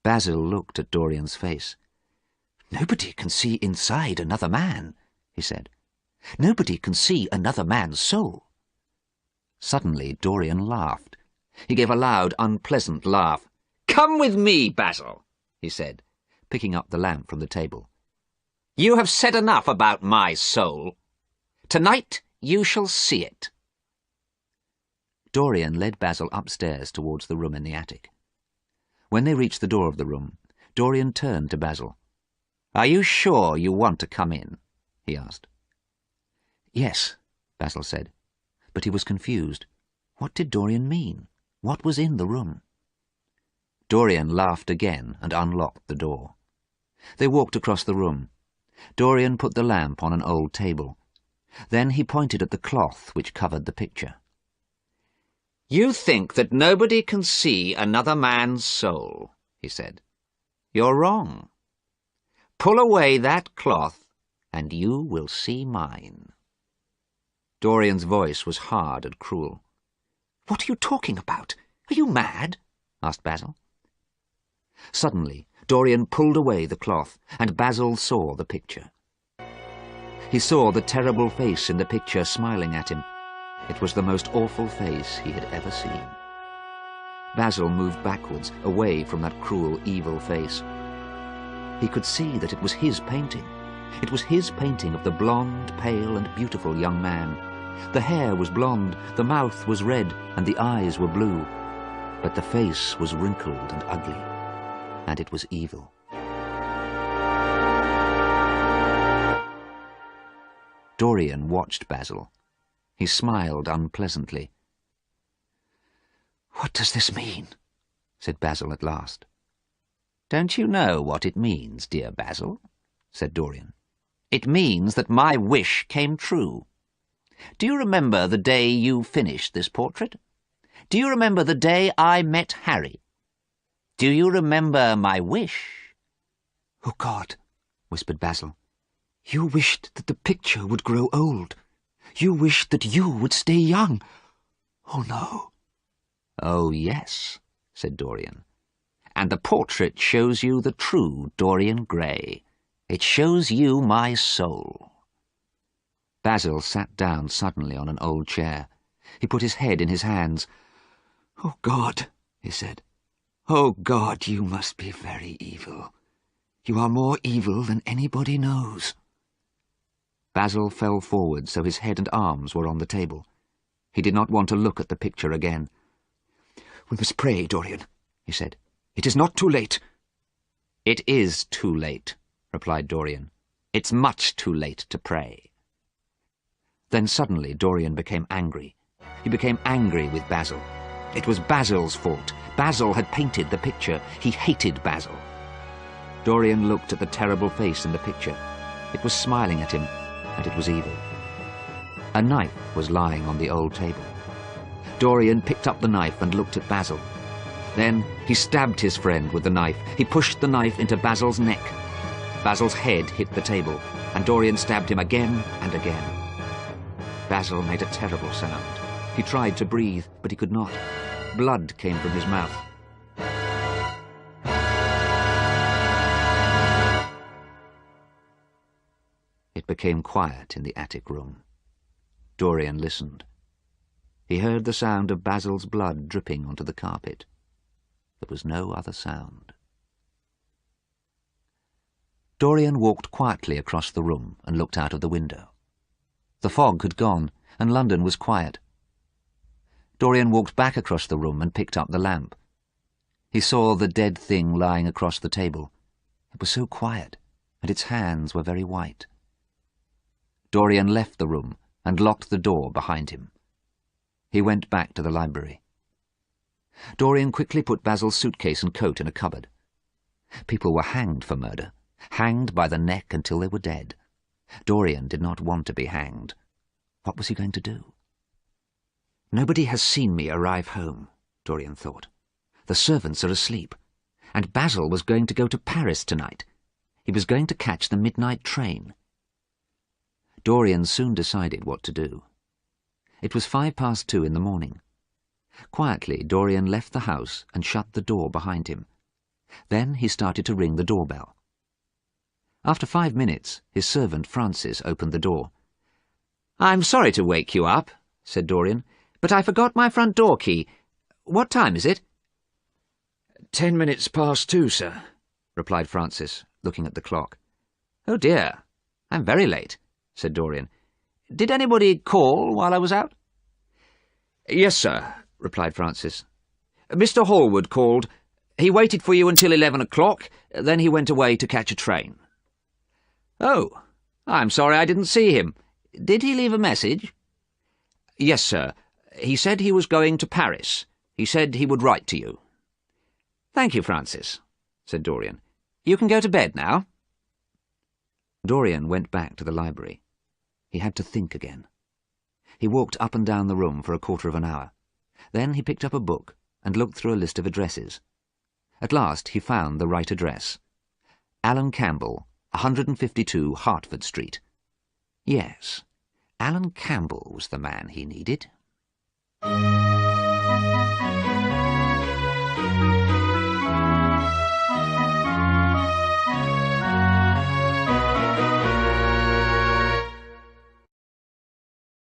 Basil looked at Dorian's face. "Nobody can see inside another man," he said. "Nobody can see another man's soul." Suddenly Dorian laughed. He gave a loud, unpleasant laugh. "Come with me, Basil," he said, picking up the lamp from the table. "You have said enough about my soul. Tonight you shall see it." Dorian led Basil upstairs towards the room in the attic. When they reached the door of the room, Dorian turned to Basil. "Are you sure you want to come in?" he asked. "Yes," Basil said, but he was confused. What did Dorian mean? What was in the room? Dorian laughed again and unlocked the door. They walked across the room. Dorian put the lamp on an old table. Then he pointed at the cloth which covered the picture. "You think that nobody can see another man's soul," he said. "You're wrong. Pull away that cloth, and you will see mine." Dorian's voice was hard and cruel. "What are you talking about? Are you mad?" asked Basil. Suddenly, Dorian pulled away the cloth, and Basil saw the picture. He saw the terrible face in the picture smiling at him. It was the most awful face he had ever seen. Basil moved backwards, away from that cruel, evil face. He could see that it was his painting. It was his painting of the blonde, pale and beautiful young man. The hair was blonde, the mouth was red, and the eyes were blue. But the face was wrinkled and ugly, and it was evil. Dorian watched Basil. He smiled unpleasantly. "What does this mean?" said Basil at last. "Don't you know what it means, dear Basil?" said Dorian. "It means that my wish came true. Do you remember the day you finished this portrait? Do you remember the day I met Harry? Do you remember my wish?" "Oh, God," whispered Basil. "You wished that the picture would grow old. You wished that you would stay young. Oh, no." "Oh, yes," said Dorian. "And the portrait shows you the true Dorian Gray. It shows you my soul." Basil sat down suddenly on an old chair. He put his head in his hands. "Oh, God," he said. "Oh, God, you must be very evil. You are more evil than anybody knows." Basil fell forward so his head and arms were on the table. He did not want to look at the picture again. "We must pray, Dorian," he said. "It is not too late." "It is too late," replied Dorian. "It's much too late to pray." Then suddenly Dorian became angry. He became angry with Basil. It was Basil's fault. Basil had painted the picture. He hated Basil. Dorian looked at the terrible face in the picture. It was smiling at him, and it was evil. A knife was lying on the old table. Dorian picked up the knife and looked at Basil. Then he stabbed his friend with the knife. He pushed the knife into Basil's neck. Basil's head hit the table, and Dorian stabbed him again and again. Basil made a terrible sound. He tried to breathe, but he could not. Blood came from his mouth. It became quiet in the attic room. Dorian listened. He heard the sound of Basil's blood dripping onto the carpet. There was no other sound. Dorian walked quietly across the room and looked out of the window. The fog had gone, and London was quiet. Dorian walked back across the room and picked up the lamp. He saw the dead thing lying across the table. It was so quiet, and its hands were very white. Dorian left the room and locked the door behind him. He went back to the library. Dorian quickly put Basil's suitcase and coat in a cupboard. People were hanged for murder, hanged by the neck until they were dead. Dorian did not want to be hanged. What was he going to do? "Nobody has seen me arrive home," Dorian thought. "The servants are asleep. And Basil was going to go to Paris tonight. He was going to catch the midnight train." Dorian soon decided what to do. It was 2:05 in the morning. Quietly, Dorian left the house and shut the door behind him. Then he started to ring the doorbell. After 5 minutes, his servant Francis opened the door. "I'm sorry to wake you up," said Dorian, "but I forgot my front door key. What time is it?" 10 minutes past 2, sir," replied Francis, looking at the clock. "Oh dear, I'm very late," said Dorian. "Did anybody call while I was out?" "Yes, sir," replied Francis. "Mr. Hallward called. He waited for you until 11 o'clock, then he went away to catch a train." "Oh, I'm sorry I didn't see him. Did he leave a message?" "Yes, sir. He said he was going to Paris. He said he would write to you." "Thank you, Francis," said Dorian. "You can go to bed now." Dorian went back to the library. He had to think again. He walked up and down the room for a quarter of an hour. Then he picked up a book and looked through a list of addresses. At last he found the right address. Alan Campbell, 152 Hertford Street. Yes, Alan Campbell was the man he needed.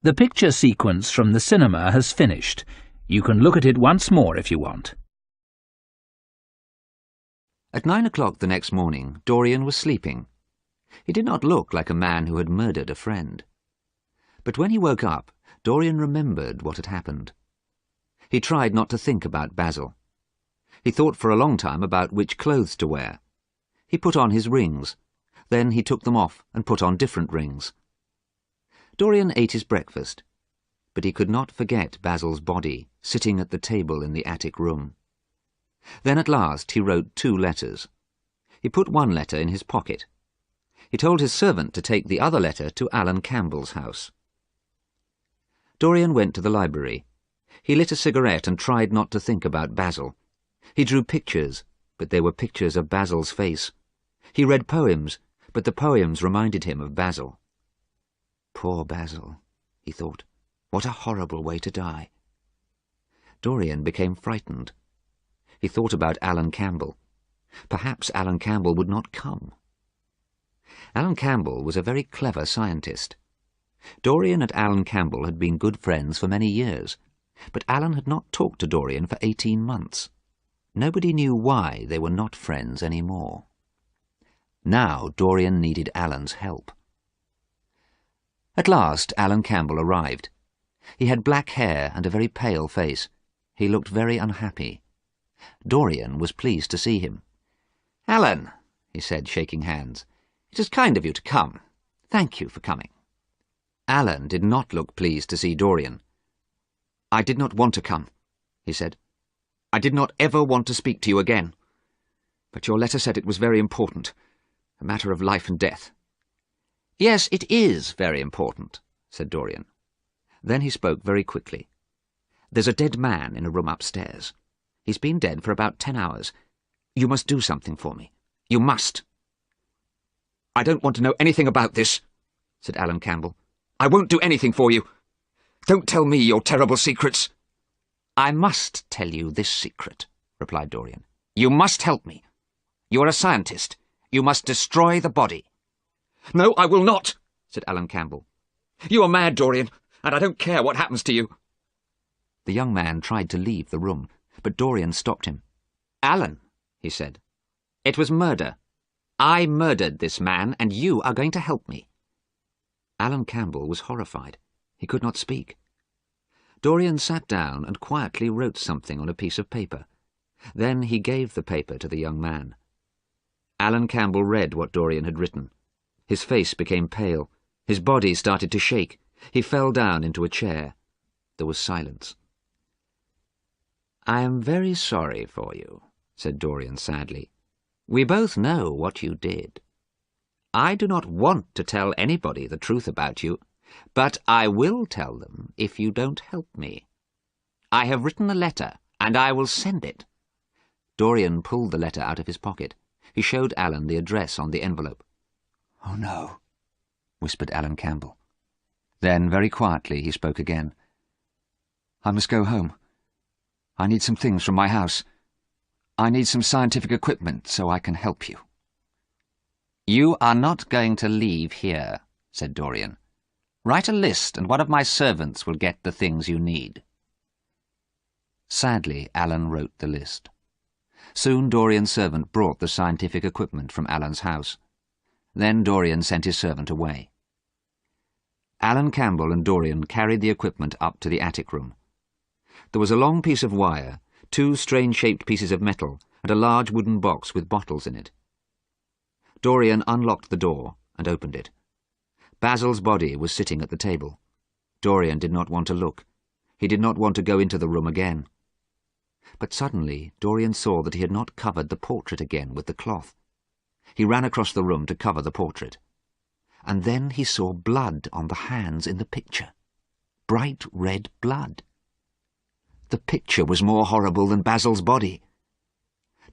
The picture sequence from the cinema has finished. You can look at it once more if you want. At 9 o'clock the next morning, Dorian was sleeping. He did not look like a man who had murdered a friend. But when he woke up, Dorian remembered what had happened. He tried not to think about Basil. He thought for a long time about which clothes to wear. He put on his rings. Then he took them off and put on different rings. Dorian ate his breakfast, but he could not forget Basil's body sitting at the table in the attic room. Then at last he wrote 2 letters. He put one letter in his pocket. He told his servant to take the other letter to Alan Campbell's house. Dorian went to the library. He lit a cigarette and tried not to think about Basil. He drew pictures, but they were pictures of Basil's face. He read poems, but the poems reminded him of Basil. Poor Basil, he thought. What a horrible way to die. Dorian became frightened. He thought about Alan Campbell. Perhaps Alan Campbell would not come. Alan Campbell was a very clever scientist. Dorian and Alan Campbell had been good friends for many years, but Alan had not talked to Dorian for 18 months. Nobody knew why they were not friends any more. Now Dorian needed Alan's help. At last Alan Campbell arrived. He had black hair and a very pale face. He looked very unhappy. Dorian was pleased to see him. "Alan," he said, shaking hands, "it is kind of you to come. Thank you for coming." Alan did not look pleased to see Dorian. "I did not want to come," he said. "I did not ever want to speak to you again. But your letter said it was very important, a matter of life and death." "Yes, it is very important," said Dorian. Then he spoke very quickly. "There's a dead man in a room upstairs. He's been dead for about 10 hours. You must do something for me. You must." "I don't want to know anything about this," said Alan Campbell. "I won't do anything for you. Don't tell me your terrible secrets." "I must tell you this secret," replied Dorian. "You must help me. You are a scientist. You must destroy the body." "No, I will not," said Alan Campbell. "You are mad, Dorian, and I don't care what happens to you." The young man tried to leave the room, but Dorian stopped him. "Alan," he said, "it was murder. I murdered this man, and you are going to help me." Alan Campbell was horrified. He could not speak. Dorian sat down and quietly wrote something on a piece of paper. Then he gave the paper to the young man. Alan Campbell read what Dorian had written. His face became pale. His body started to shake. He fell down into a chair. There was silence. "I am very sorry for you," said Dorian sadly. "We both know what you did. I do not want to tell anybody the truth about you, but I will tell them if you don't help me. I have written a letter, and I will send it." Dorian pulled the letter out of his pocket. He showed Alan the address on the envelope. "Oh, no," whispered Alan Campbell. Then, very quietly, he spoke again. "I must go home. I need some things from my house. I need some scientific equipment so I can help you. You are not going to leave here, said Dorian. Write a list and one of my servants will get the things you need. Sadly, Alan wrote the list. Soon Dorian's servant brought the scientific equipment from Alan's house. Then Dorian sent his servant away. Alan Campbell and Dorian carried the equipment up to the attic room. There was a long piece of wire, 2 strange-shaped pieces of metal, and a large wooden box with bottles in it. Dorian unlocked the door and opened it. Basil's body was sitting at the table. Dorian did not want to look. He did not want to go into the room again. But suddenly Dorian saw that he had not covered the portrait again with the cloth. He ran across the room to cover the portrait. And then he saw blood on the hands in the picture. Bright red blood. The picture was more horrible than Basil's body.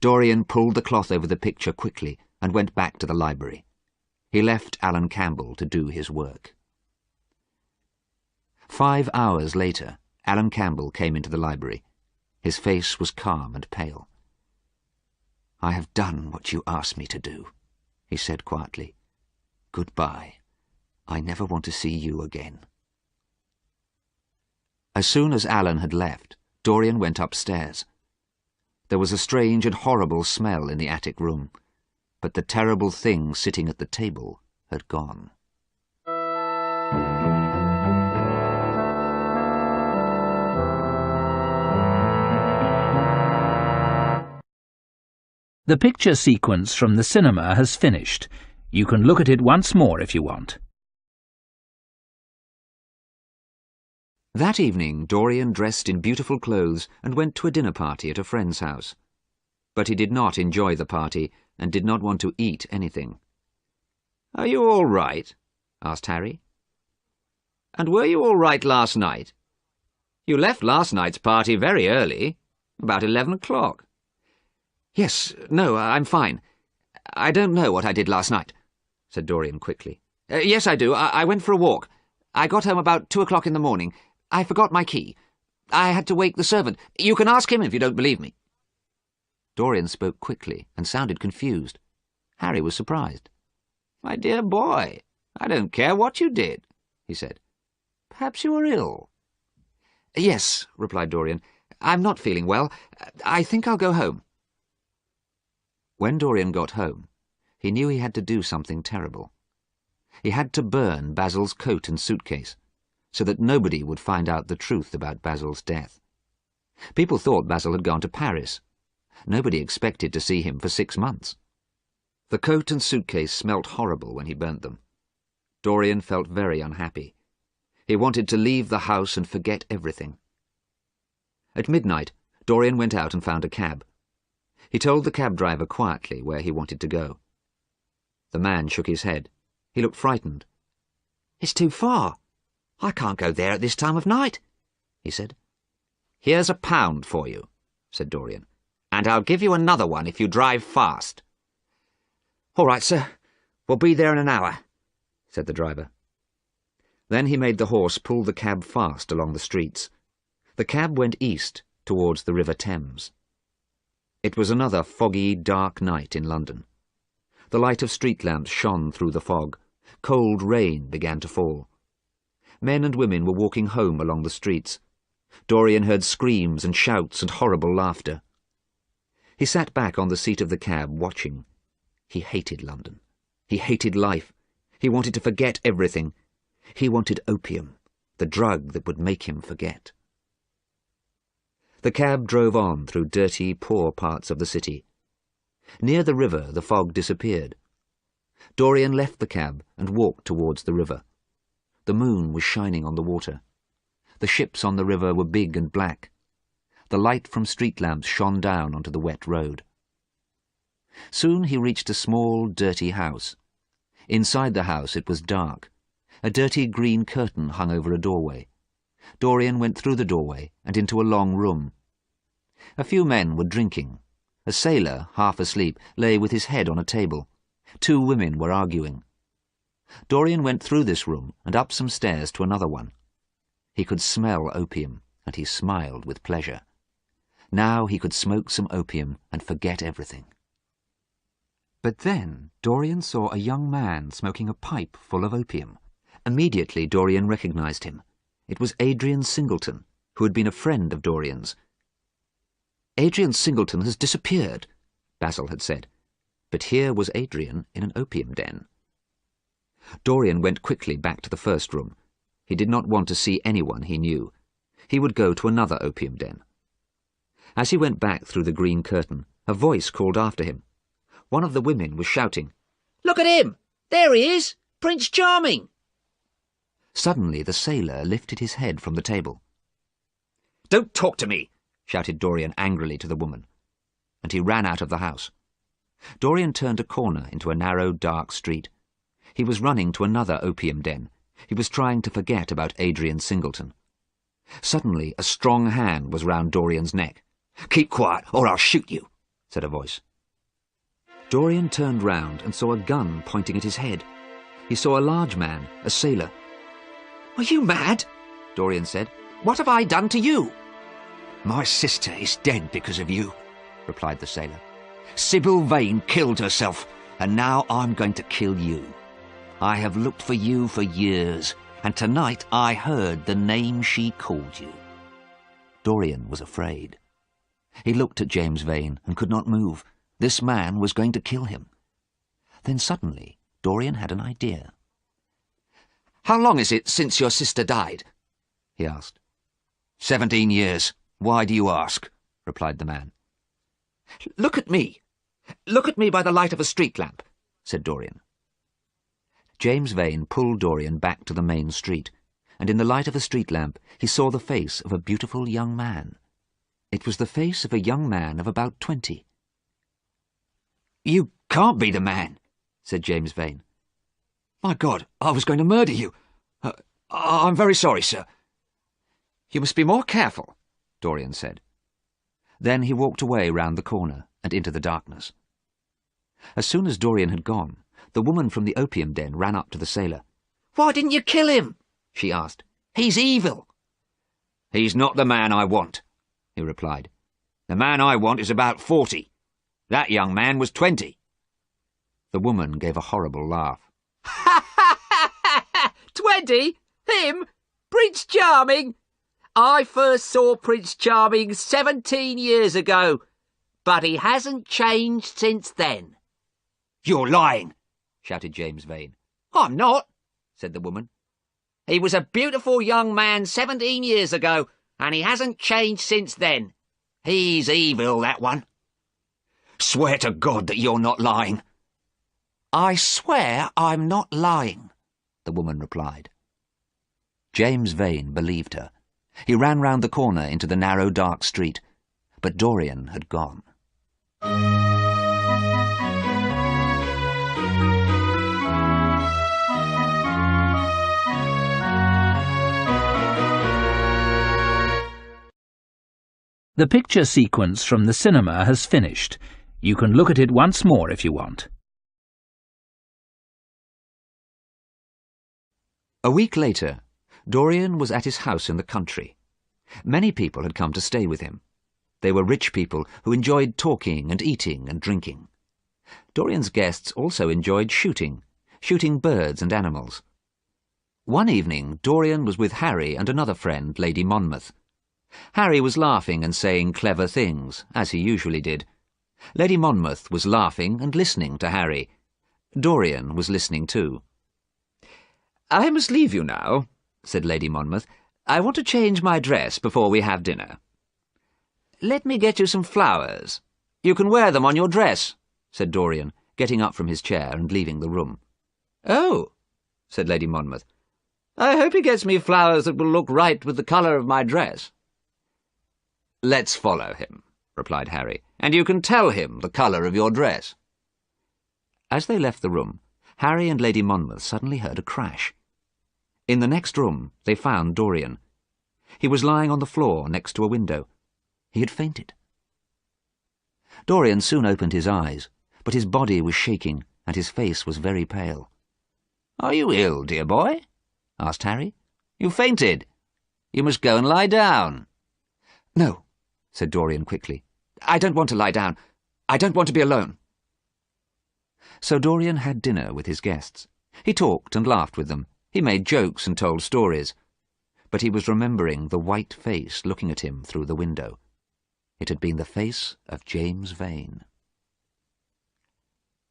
Dorian pulled the cloth over the picture quickly and went back to the library. He left Alan Campbell to do his work. 5 hours later, Alan Campbell came into the library. His face was calm and pale. "I have done what you asked me to do," he said quietly. "Goodbye. I never want to see you again." As soon as Alan had left, Dorian went upstairs. There was a strange and horrible smell in the attic room, but the terrible thing sitting at the table had gone. The picture sequence from the cinema has finished. You can look at it once more if you want. That evening, Dorian dressed in beautiful clothes and went to a dinner party at a friend's house. But he did not enjoy the party and did not want to eat anything. "Are you all right?" asked Harry. "And were you all right last night? You left last night's party very early, about 11 o'clock. "Yes, no, I'm fine. I don't know what I did last night," said Dorian quickly. "Yes, I do. I went for a walk. I got home about 2 o'clock in the morning. I forgot my key. I had to wake the servant. You can ask him if you don't believe me." Dorian spoke quickly and sounded confused. Harry was surprised. "My dear boy, I don't care what you did," he said. "Perhaps you were ill." "Yes," replied Dorian. "I'm not feeling well. I think I'll go home." When Dorian got home, he knew he had to do something terrible. He had to burn Basil's coat and suitcase, so that nobody would find out the truth about Basil's death. People thought Basil had gone to Paris. Nobody expected to see him for 6 months. The coat and suitcase smelt horrible when he burnt them. Dorian felt very unhappy. He wanted to leave the house and forget everything. At midnight, Dorian went out and found a cab. He told the cab driver quietly where he wanted to go. The man shook his head. He looked frightened. "It's too far. I can't go there at this time of night," he said. "Here's £1 for you," said Dorian, "and I'll give you another one if you drive fast." "All right, sir. We'll be there in an hour," said the driver. Then he made the horse pull the cab fast along the streets. The cab went east, towards the River Thames. It was another foggy, dark night in London. The light of street lamps shone through the fog. Cold rain began to fall. Men and women were walking home along the streets. Dorian heard screams and shouts and horrible laughter. He sat back on the seat of the cab, watching. He hated London. He hated life. He wanted to forget everything. He wanted opium, the drug that would make him forget. The cab drove on through dirty, poor parts of the city. Near the river, the fog disappeared. Dorian left the cab and walked towards the river. The moon was shining on the water. The ships on the river were big and black. The light from street lamps shone down onto the wet road. Soon he reached a small, dirty house. Inside the house it was dark. A dirty green curtain hung over a doorway. Dorian went through the doorway and into a long room. A few men were drinking. A sailor, half asleep, lay with his head on a table. 2 women were arguing. Dorian went through this room and up some stairs to another one. He could smell opium, and he smiled with pleasure. Now he could smoke some opium and forget everything. But then Dorian saw a young man smoking a pipe full of opium. Immediately Dorian recognized him. It was Adrian Singleton, who had been a friend of Dorian's. "Adrian Singleton has disappeared," Basil had said. But here was Adrian in an opium den. Dorian went quickly back to the first room. He did not want to see anyone he knew. He would go to another opium den. As he went back through the green curtain, a voice called after him. One of the women was shouting, "Look at him! There he is! Prince Charming!" Suddenly the sailor lifted his head from the table. "Don't talk to me!" shouted Dorian angrily to the woman, and he ran out of the house. Dorian turned a corner into a narrow, dark street. He was running to another opium den. He was trying to forget about Adrian Singleton. Suddenly a strong hand was round Dorian's neck. "Keep quiet, or I'll shoot you," said a voice. Dorian turned round and saw a gun pointing at his head. He saw a large man, a sailor. "Are you mad?" Dorian said. "What have I done to you?" "My sister is dead because of you," replied the sailor. "Sybil Vane killed herself, and now I'm going to kill you. I have looked for you for years, and tonight I heard the name she called you." Dorian was afraid. He looked at James Vane and could not move. This man was going to kill him. Then suddenly Dorian had an idea. "How long is it since your sister died?" he asked. 17 years. Why do you ask?" replied the man. "Look at me. Look at me by the light of a street lamp," said Dorian. James Vane pulled Dorian back to the main street, and in the light of a street lamp he saw the face of a beautiful young man. It was the face of a young man of about 20. "You can't be the man," said James Vane. "My God, I was going to murder you. I'm very sorry, sir." "You must be more careful," Dorian said. Then he walked away round the corner and into the darkness. As soon as Dorian had gone, the woman from the opium den ran up to the sailor. "Why didn't you kill him?" she asked. "He's evil." "He's not the man I want," he replied. "The man I want is about 40. That young man was 20. The woman gave a horrible laugh. 20? Him? Prince Charming? I first saw Prince Charming 17 years ago, but he hasn't changed since then." "You're lying," shouted James Vane. "I'm not," said the woman. "He was a beautiful young man 17 years ago, and he hasn't changed since then. He's evil, that one." "Swear to God that you're not lying." "I swear I'm not lying," the woman replied. James Vane believed her. He ran round the corner into the narrow, dark street, but Dorian had gone. The picture sequence from the cinema has finished. You can look at it once more if you want. A week later, Dorian was at his house in the country. Many people had come to stay with him. They were rich people who enjoyed talking and eating and drinking. Dorian's guests also enjoyed shooting birds and animals. One evening, Dorian was with Harry and another friend, Lady Monmouth. Harry was laughing and saying clever things, as he usually did. Lady Monmouth was laughing and listening to Harry. Dorian was listening too. "I must leave you now," said Lady Monmouth. "I want to change my dress before we have dinner." "Let me get you some flowers. You can wear them on your dress," said Dorian, getting up from his chair and leaving the room. "Oh," said Lady Monmouth. "I hope he gets me flowers that will look right with the colour of my dress." "Let's follow him," replied Harry, "and you can tell him the colour of your dress." As they left the room, Harry and Lady Monmouth suddenly heard a crash. In the next room, they found Dorian. He was lying on the floor next to a window. He had fainted. Dorian soon opened his eyes, but his body was shaking and his face was very pale. "Are you ill, dear boy?" asked Harry. "You fainted. You must go and lie down." "No," said Dorian quickly. "I don't want to lie down. I don't want to be alone." So Dorian had dinner with his guests. He talked and laughed with them. He made jokes and told stories. But he was remembering the white face looking at him through the window. It had been the face of James Vane.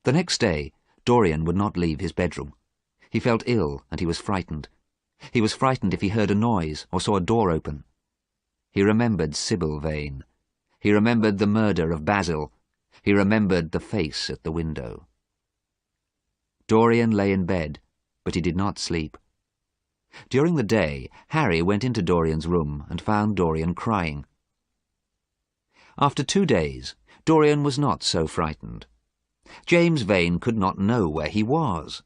The next day, Dorian would not leave his bedroom. He felt ill and he was frightened. He was frightened if he heard a noise or saw a door open. He remembered Sybil Vane. He remembered the murder of Basil. He remembered the face at the window. Dorian lay in bed, but he did not sleep. During the day, Harry went into Dorian's room and found Dorian crying. After 2 days, Dorian was not so frightened. James Vane could not know where he was.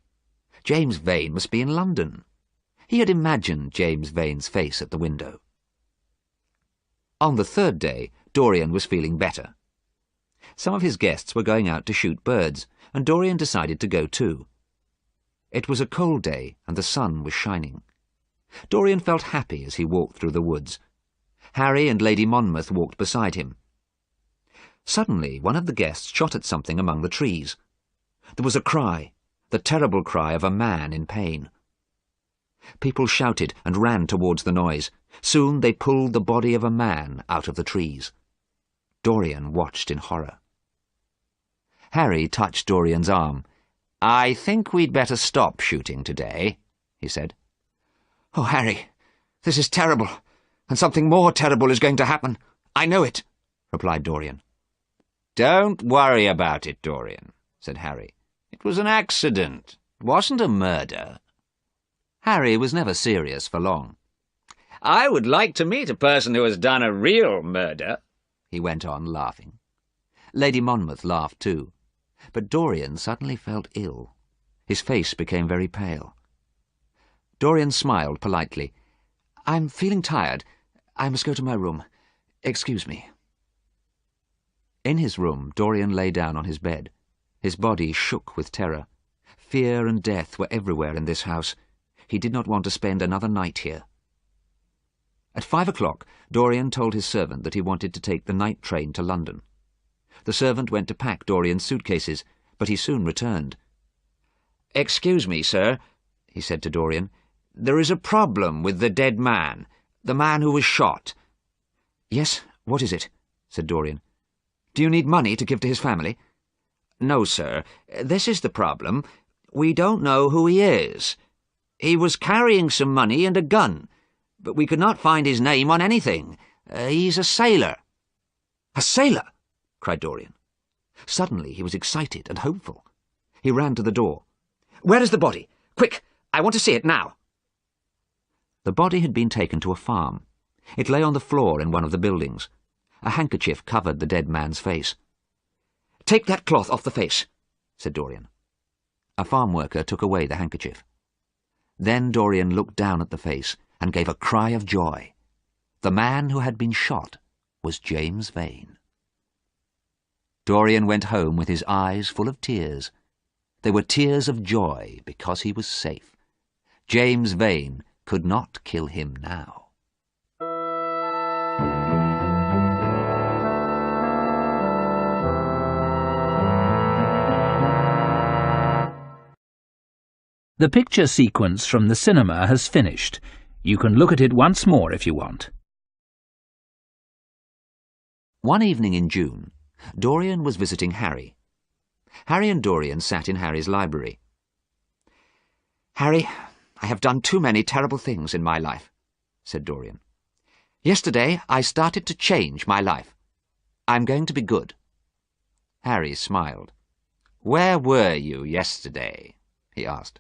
James Vane must be in London. He had imagined James Vane's face at the window. On the 3rd day, Dorian was feeling better. Some of his guests were going out to shoot birds, and Dorian decided to go too. It was a cold day, and the sun was shining. Dorian felt happy as he walked through the woods. Harry and Lady Monmouth walked beside him. Suddenly, one of the guests shot at something among the trees. There was a cry, the terrible cry of a man in pain. People shouted and ran towards the noise. Soon they pulled the body of a man out of the trees. Dorian watched in horror. Harry touched Dorian's arm. "I think we'd better stop shooting today," he said. "Oh, Harry, this is terrible, and something more terrible is going to happen. I know it," replied Dorian. "Don't worry about it, Dorian," said Harry. "It was an accident. It wasn't a murder." Harry was never serious for long. "I would like to meet a person who has done a real murder," he went on, laughing. Lady Monmouth laughed too, but Dorian suddenly felt ill. His face became very pale. Dorian smiled politely. "I'm feeling tired. I must go to my room. Excuse me." In his room, Dorian lay down on his bed. His body shook with terror. Fear and death were everywhere in this house. He did not want to spend another night here. At 5 o'clock, Dorian told his servant that he wanted to take the night train to London. The servant went to pack Dorian's suitcases, but he soon returned. "Excuse me, sir," he said to Dorian. "There is a problem with the dead man, the man who was shot." "Yes, what is it?" said Dorian. "Do you need money to give to his family?" "No, sir. This is the problem. We don't know who he is. He was carrying some money and a gun, but we could not find his name on anything. He's a sailor." "A sailor?" cried Dorian. Suddenly he was excited and hopeful. He ran to the door. "Where is the body? Quick! I want to see it now." The body had been taken to a farm. It lay on the floor in one of the buildings. A handkerchief covered the dead man's face. "Take that cloth off the face," said Dorian. A farm worker took away the handkerchief. Then Dorian looked down at the face and gave a cry of joy. The man who had been shot was James Vane. Dorian went home with his eyes full of tears. They were tears of joy because he was safe. James Vane could not kill him now. The picture sequence from the cinema has finished. You can look at it once more if you want. One evening in June, Dorian was visiting Harry. Harry and Dorian sat in Harry's library. "Harry, I have done too many terrible things in my life," said Dorian. "Yesterday I started to change my life. I'm going to be good." Harry smiled. "Where were you yesterday?" he asked.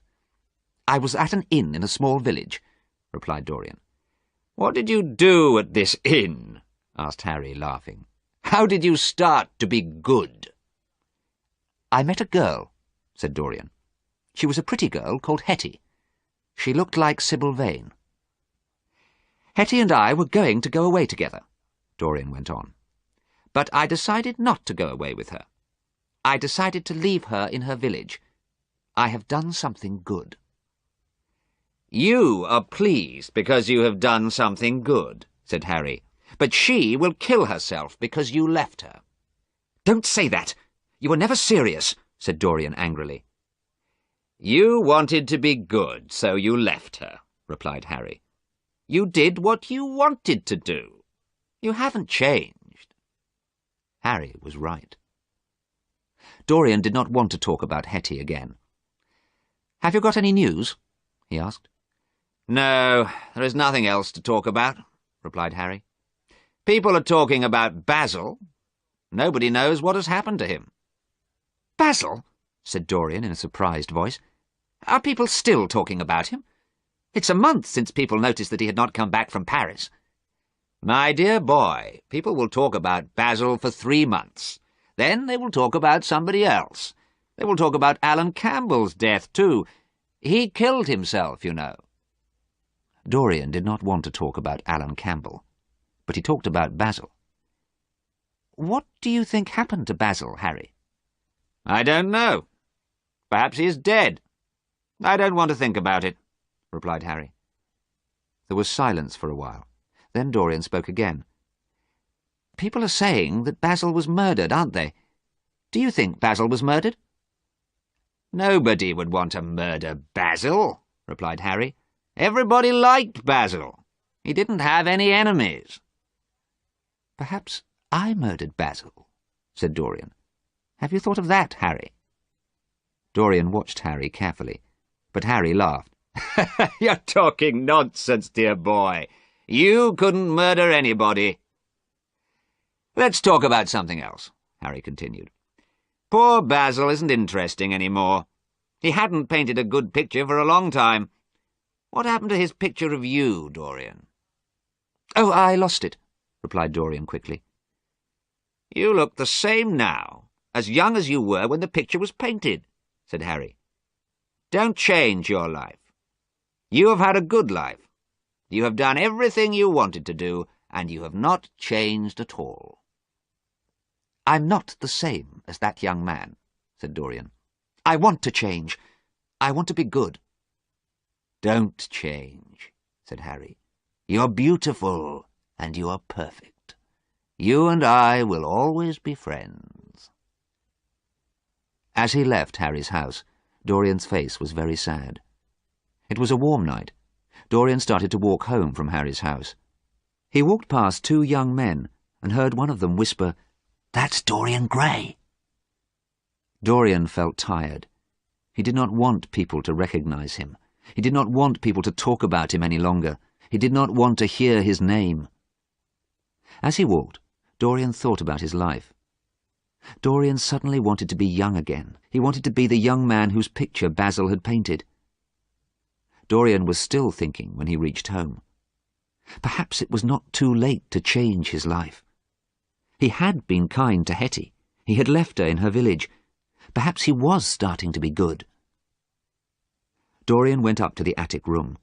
"I was at an inn in a small village," replied Dorian. "What did you do at this inn?" asked Harry, laughing. "How did you start to be good?" "I met a girl," said Dorian. "She was a pretty girl called Hetty. She looked like Sybil Vane." "Hetty and I were going to go away together," Dorian went on. "But I decided not to go away with her. I decided to leave her in her village. I have done something good." "You are pleased because you have done something good," said Harry. But she will kill herself because you left her. Don't say that! You were never serious, said Dorian angrily. You wanted to be good, so you left her, replied Harry. You did what you wanted to do. You haven't changed. Harry was right. Dorian did not want to talk about Hetty again. Have you got any news? He asked. No, there is nothing else to talk about, replied Harry. People are talking about Basil. Nobody knows what has happened to him. Basil? Said Dorian in a surprised voice. Are people still talking about him? It's a month since people noticed that he had not come back from Paris. My dear boy, people will talk about Basil for 3 months. Then they will talk about somebody else. They will talk about Alan Campbell's death, too. He killed himself, you know. Dorian did not want to talk about Alan Campbell, but he talked about Basil. What do you think happened to Basil, Harry? I don't know. Perhaps he is dead. I don't want to think about it, replied Harry. There was silence for a while. Then Dorian spoke again. People are saying that Basil was murdered, aren't they? Do you think Basil was murdered? Nobody would want to murder Basil, replied Harry. Everybody liked Basil. He didn't have any enemies. Perhaps I murdered Basil, said Dorian. Have you thought of that, Harry? Dorian watched Harry carefully, but Harry laughed. You're talking nonsense, dear boy. You couldn't murder anybody. Let's talk about something else, Harry continued. Poor Basil isn't interesting any more. He hadn't painted a good picture for a long time. What happened to his picture of you, Dorian? Oh, I lost it, replied Dorian quickly. You look the same now, as young as you were when the picture was painted, said Harry. Don't change your life. You have had a good life. You have done everything you wanted to do, and you have not changed at all. I'm not the same as that young man, said Dorian. I want to change. I want to be good. Don't change, said Harry. You're beautiful, and you are perfect. You and I will always be friends. As he left Harry's house, Dorian's face was very sad. It was a warm night. Dorian started to walk home from Harry's house. He walked past 2 young men and heard one of them whisper, "That's Dorian Gray." Dorian felt tired. He did not want people to recognize him. He did not want people to talk about him any longer. He did not want to hear his name. As he walked, Dorian thought about his life. Dorian suddenly wanted to be young again. He wanted to be the young man whose picture Basil had painted. Dorian was still thinking when he reached home. Perhaps it was not too late to change his life. He had been kind to Hetty. He had left her in her village. Perhaps he was starting to be good. Dorian went up to the attic room.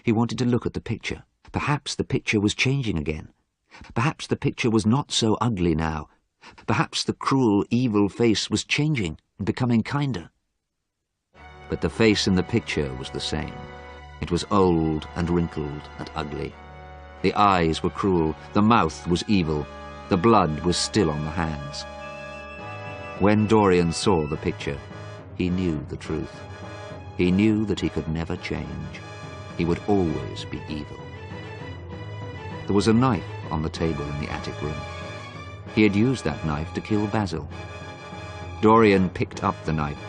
He wanted to look at the picture. Perhaps the picture was changing again. Perhaps the picture was not so ugly now. Perhaps the cruel, evil face was changing and becoming kinder. But the face in the picture was the same. It was old and wrinkled and ugly. The eyes were cruel, the mouth was evil, the blood was still on the hands. When Dorian saw the picture, he knew the truth. He knew that he could never change. He would always be evil. There was a knife on the table in the attic room. He had used that knife to kill Basil. Dorian picked up the knife.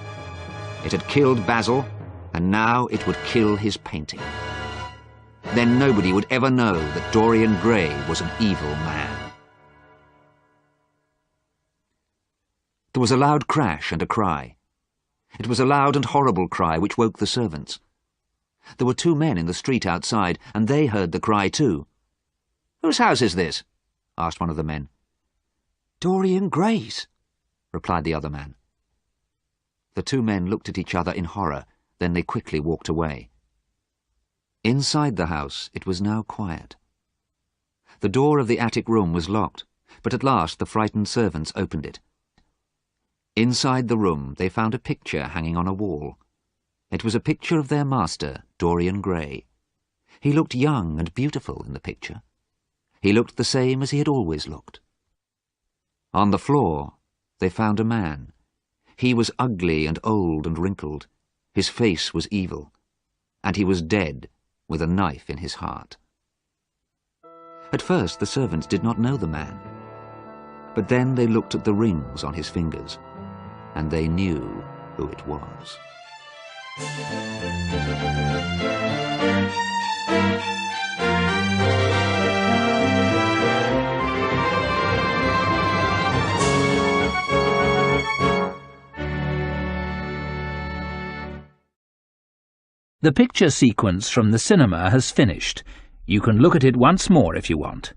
It had killed Basil, and now it would kill his painting. Then nobody would ever know that Dorian Gray was an evil man. There was a loud crash and a cry. It was a loud and horrible cry which woke the servants. There were 2 men in the street outside, and they heard the cry too. "Whose house is this?" asked one of the men. "Dorian Gray's," replied the other man. The 2 men looked at each other in horror, then they quickly walked away. Inside the house it was now quiet. The door of the attic room was locked, but at last the frightened servants opened it. Inside the room they found a picture hanging on a wall. It was a picture of their master, Dorian Gray. He looked young and beautiful in the picture. He looked the same as he had always looked. On the floor, they found a man. He was ugly and old and wrinkled. His face was evil, and he was dead with a knife in his heart. At first the servants did not know the man, but then they looked at the rings on his fingers, and they knew who it was. The picture sequence from the cinema has finished. You can look at it once more if you want.